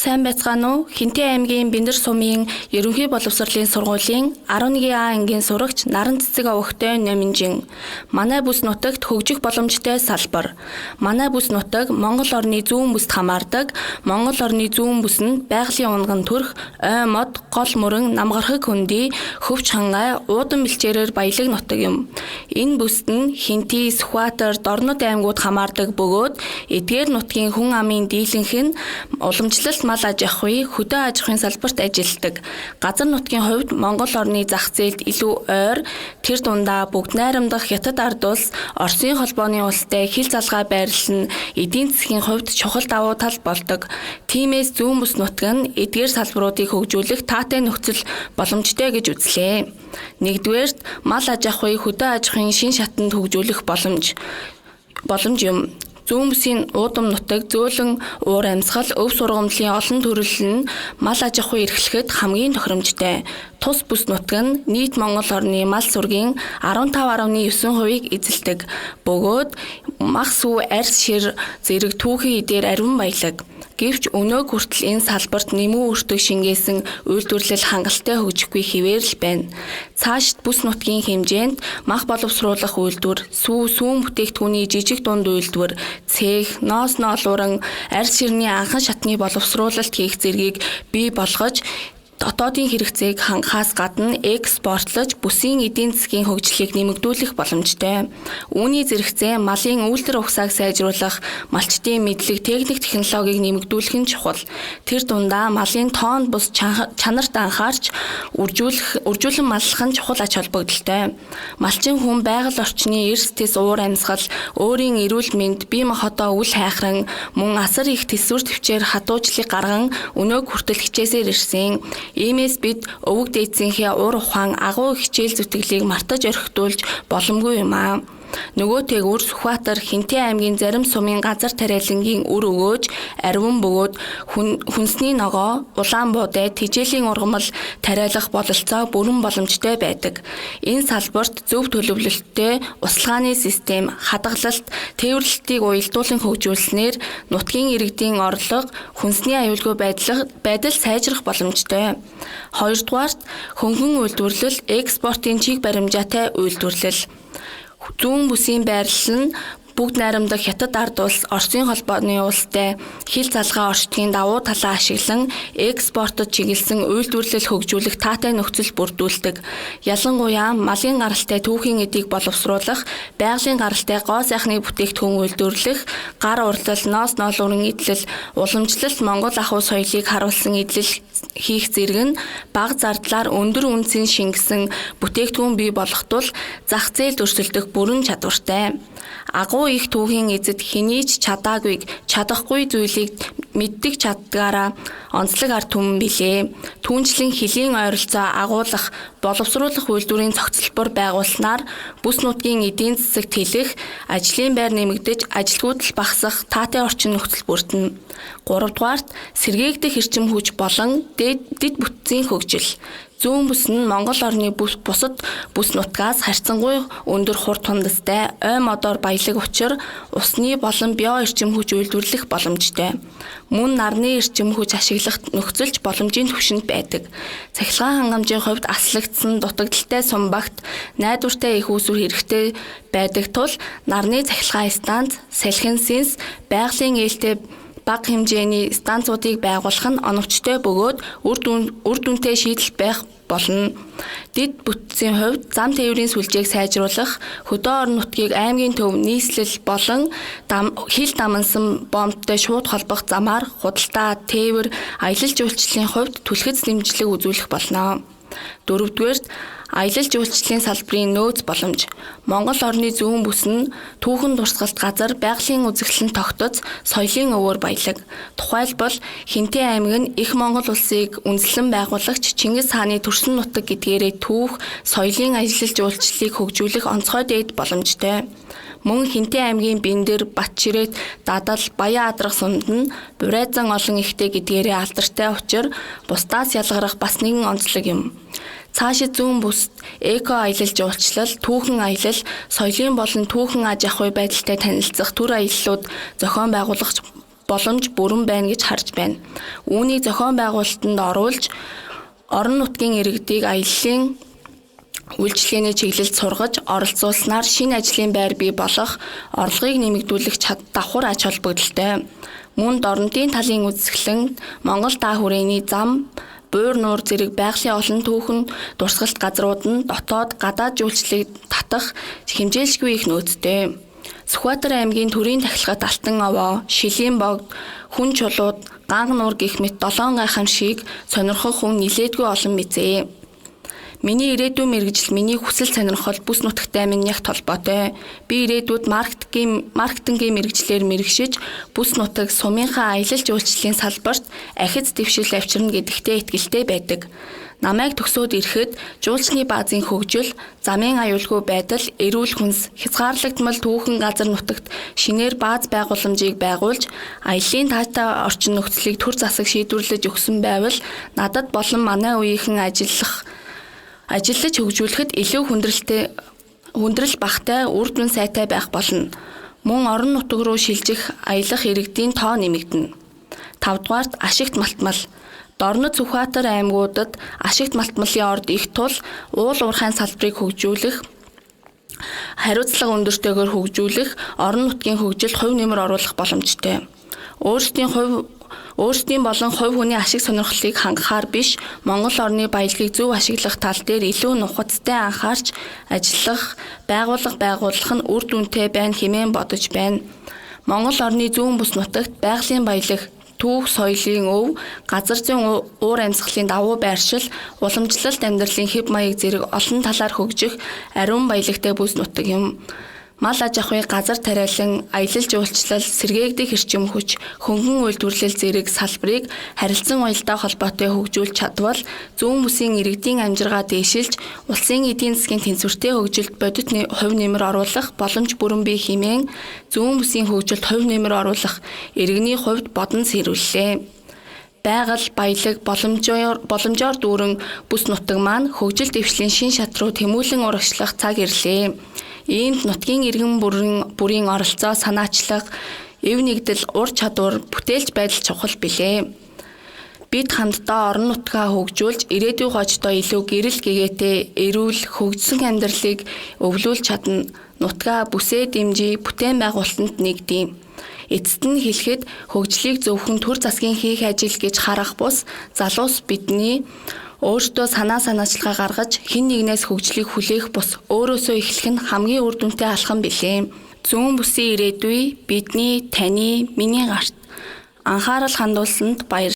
Сайн байцгаана уу? Хинтээ аймгийн Бэндэр сумын ерөнхий боловсролын сургуулийн 11А ангийн сурагч Наран Цэцэг овогтой Номинжин. Манай бүс нутагт хөгжих боломжтой салбар. Манай бүс нутаг Монгол орны зүүн бүст хамаардаг. Монгол орны зүүн бүс нь байгалийн унган төрх, ой мод, гол мөрөн, намгархаг хөндөй, хөвч хангай, уудан бэлчээрээр баялаг нутаг юм. Энэ бүст нь Хинтээ, Сүхбаатар, Дорнод аймагуд хамаардаг бөгөөд эдгээр нутгийн хүн амын дийлэнх нь уламжлалт мал аж ахуй, хөдөө аж ахуйн салбарт ажилладаг. Газар нутгийн хувьд Монгол орны зах зээлд илүү ойр, тэр дундаа бүгд найрамдах Хятад ард улс, Оросын холбооны улстай хил залгаа байрлал нь эдийн засгийн хувьд чухал давуу тал болдог. Тиймээс зүүн бүс нутаг нь эдгээр салбаруудыг хөгжүүлэх таатай нөхцөл боломжтой гэж үзлээ. Нэгдүгээрт мал аж ахуй, хөдөө аж ахуйн шин шатанд хөгжүүлэх боломж юм. Зүүн бүсийн уудам нутаг зөөлөн уур амьсгал, өв сургамлын олон төрөл нь мал аж ахуй эрхлэхэд хамгийн тохиромжтой. Тус бүс нутаг нь нийт Монгол орны мал сүргийн 15.9%-ийг эзэлдэг. Бөгөөд мах сүү, арьс, шир зэрэг түүхийн эдээр ариун баялаг. Гэвч өнөө хүртэл энэ салбарт нэмүү өртөг шингээсэн үйлдвэрлэл хангалттай хөгжихгүй хэвээр л байна. Цаашид бүс нутгийн хэмжээнд мах боловсруулах үйлдвэр, сүүн бүтээгдэхүүний жижиг дунд үйлдвэр, цех, ноос ноолууран, арьс ширний анхан шатны боловсруулалт хийх зэргийг бий болгож дотоодын хэрэгцээг хангахаас гадна экспортлож бүсийн эдийн засгийн хөгжлийг нэмэгдүүлэх боломжтой. Үүний зэрэгцээ малын үйлдвэр ухсааг сайжруулах, малчдын мэдлэг, техник технологиг нэмэгдүүлэх нь чухал. Тэр дундаа малын тоонд бус чанарт анхаарч үржүүлэн маллах нь чухал ач холбогдолтой. Малчин хүн байгаль орчны эрс тэс уур амьсгал, өөрийн эрүүл мэнд, бие махбодоо үл хайхран, мөн асар их тэсвэр төвчээр хатуужлыг гарган өнөөг хүртэл хичээсээр ирсэн. Иймээс бид өвөг дээдсийнхээ ур ухаан, агуу хичээл зүтгэлийг мартаж орхитуулж боломгүй юм аа. Нөгөөтэйгүр Сүхбаатар, Хинтээ аймгийн зарим сумын газар тариалангийн үр өгөөж, ариун бөгөөд хүнсний ногоо, улаан буудай, тэжээлийн ургамал тариалах бололцоо бүрэн боломжтой байдаг. Энэ салбарт зөв төлөвлөлттэй услагааны систем, хадгалалт, тээвэрлэлтийг уялдуулан хөгжүүлснээр нутгийн иргэдийн орлого, хүнсний аюулгүй байдал сайжрах боломжтой. Хоёрдугаарт хөнгөн үйлдвэрлэл, экспортын чиг баримжаатай үйлдвэрлэл. Зүүн бүсийн байрлал нь бүгд найрамдах Хятад ард улс, Оросын холбооны улстай хил залгаа орчдгийн давуу талаа ашиглан экспортод чиглэсэн үйлдвэрлэл хөгжүүлэх таатай нөхцөл бүрдүүлдэг. Ялангуяа малын гаралтай түүхийн эдийг боловсруулах, байгалийн гаралтай гоо сайхны бүтээгдэхүүн үйлдвэрлэх, гар урлал, ноос ноолуурын идэл, уламжлалт Монгол ахуй соёлыг харуулсан идэл хийх зэрэг нь бага зардлаар өндөр үнцийн шингэсэн бүтээгдэхүүн бий болгох тул зах зээлд өрсөлдөх бүрэн чадвартай. Агуу их түүхийн эзэд хэний ч чадахгүй зүйлийг мэддэг чаддгаараа онцлог ард түмэн билээ. Түүнчлэн хилийн ойролцоо агуулах, боловсруулах үйлдвэрийн цогцлбор байгуулснаар бүс нутгийн эдийн засагт хэлэх, ажлын байр нэмэгдэж, ажилгүйдэл багасах таатай орчин нөхцөл бүрдэнэ. 3-дугаарт сэргээгдэх эрчим хүч болон дэд бүтцийн хөгжил. Зүүн бүс нь Монгол орны бусад бүс нутгаас харьцангуй өндөр хур тундастай, ой модоор баялаг учир усны болон био эрчим хүч үйлдвэрлэх боломжтой. Мөн нарны эрчим хүч ашиглах нөхцөлч боломжийн түвшинд байдаг. Цахилгаан хангамжийн хувьд аслагдсан дутагдaltaй сум багт найдвартай их үүсвэр хэрэгтэй байдаг тул нарны цахилгаан станц, салхин сэнс, байгалийн ээлтэй бага хэмжээний станцуудыг байгуулах нь оновчтой бөгөөд үр дүнтэй шийдэл байх болно. Дэд бүтцийн хувьд зам тээврийн сүлжээг сайжруулах, хөдөө орон нутгийг аймгийн төв нийслэл болон хил дамнасан бомбтой шууд холбох замаар худалдаа, тээвэр, аялал жуулчлалын хувьд түлхэц дэмжлэг үзүүлэх болно. 4-дүгээрт аялал жуулчлалын салбарын нөөц боломж. Монгол орны зүүн бүс нь түүхэн дурсгалт газар, байгалийн үзэсгэлэн тогтоц, соёлын өвөр баялаг. Тухайлбал Хинтээ аймаг нь их Монгол улсыг үндэслэн байгуулагч Чингис хааны төрсөн нутаг гэдгээрээ түүх, соёлын аялал жуулчлалыг хөгжүүлэх онцгой дээд боломжтой. Мөн Хинтээ аймгийн Бэндэр, Батширээт, Дадал, Баян Адрах сунд нь Бурайзан олон ихтэй гэдгээрээ алдартай учир бусдаас ялгарах бас нэгэн онцлог юм. Цаашид зүүн бүст эко аялал жуулчлал, түүхэн аялал, соёлын болон түүхэн аж ахуй байдалтай танилцах төр аяллууд зохион байгуулах боломж бүрэн байна гэж харж байна. Үүнийг зохион байгуулалтанд оруулж орон нутгийн иргэдийг аяллаа үйлчлэгээний чиглэлд сургаж оролцуулснаар шинэ ажлын байр бий болох орлогыг нэмэгдүүлэх давхар ач холбогдолтой. Мөн дорнодын талын үзэсгэлэн Монгол даа хүрээний зам, буур нуур зэрэг байгалийн олон түүхэн дурсгалт газрууд нь дотоод гадаад жуулчлалыг татах хэмжээлшгүй их нөөцтэй. Сүхбаатар аймгийн төрийн тахилгад Алтан овоо, Шилийн богд, Хүн чулууд, Ганг нуур гэх мэт 7 гайхамшиг сонирхох хүн нилээдгүй олон мэдээ. Миний ирээдүйн мэргэжил миний хүсэл сонирхол бүс нутагтай минь ягт холбоотой. Би ирээдүйд маркетингийн мэргэжлэр мэргэшиж бүс нутаг сумынхаа аялал жуулчлалын салбарт ахиц дэвшил авчирна гэдэгтээ итгэлтэй байдаг. Намайг төгсөөд ирэхэд жуулчны баазын хөгжил, замын аюулгүй байдал, эрүүл хүнс, хязгаарлагдмал түүхэн газар нутагт шинээр бааз байгууламжийг байгуулж, аяллаа таатай орчин нөхцөлийг төр засаг шийдвэрлэж өгсөн байвал надад болон манай үеийнхэн ажиллаж хөгжүүлэхэд илүү хүндрэл багтай үр дүн сайтай байх болно. Мөн орон нутаг руу шилжих аялах иргэдийн тоо нэмэгдэнэ. 5 дугаарт ашигт малтмал. Дорнод Сүхбаатар аймагуудад ашигт малтмалын орд их тул уул уурхайн салбарыг хөгжүүлэх, хариуцлага өндөртэйгээр хөгжүүлэх, орон нутгийн хөгжилд хувь нэмэр оруулах боломжтой. Өөрсдийн болон хувь хүний ашиг сонирхлыг хангахаар биш, Монгол орны баялагийг зөв ашиглах тал дээр илүү нухацтай анхаарч ажиллах, байгууллах нь үр дүнтэй байна хэмээн бодож байна. Монгол орны зүүн бүс нутагт байгалийн баялаг, түүх соёлын өв, газар зүйн уур амьсгалын давуу байршил, уламжлалт амьдралын хэв маяг зэрэг олон талаар хөгжих ариун баялагтай бүс нутаг юм. Мал аж ахуйн газар тариалан, аялал жуулчлал, сэргээгдэх эрчим хүч, хөнгөн үйлдвэрлэл зэрэг салбарыг харилцан уялдаа холбоотой хөгжүүлж чадвал зүүн бүсийн иргэдийн амжиргаа дээшилж, улсын эдийн засгийн тэнцвэртэй хөгжилд бодит хувь нэмэр оруулах боломж бүрэн бий хэмээн зүүн бүсийн хөгжилд хувь нэмэр оруулах иргэний хувьд бодон сэрүүллээ. Байгаль, баялаг, боломжоор дүүрэн бүс нутаг маань хөгжил дэвшлийн шин шат руу тэмүүлэн урагшлах цаг ирлээ. Иймд нутгийн иргэн бүрийн оролцоо, санаачлах, эв нэгдэл, ур чадвар, бүтээлч байдал чухал билээ. Бид хамтдаа орон нутгаа хөгжүүлж, ирээдүйн хождоо илүү гэрэл гэгээтэй, эрүүл, хөгжсөн амьдралыг өвлүүлж чадна. Нутгаа бүсээ дэмжиж, бүтээн байгуулалтанд нэгдэе. Эцэст нь хэлэхэд хөгжлийг зөвхөн төр засгийн хийх ажил гэж харах бус залуус бидний өөртөө санаачилгаа гаргаж хэн нэгнээс хөгжлийг хүлээх бус өөрөөсөө эхлэх нь хамгийн үр дүнтэй алхам билээ. Зүүн бүсийн ирээдүй бидний, таны, миний гарт анхаарал хандуулсанд баярлалаа.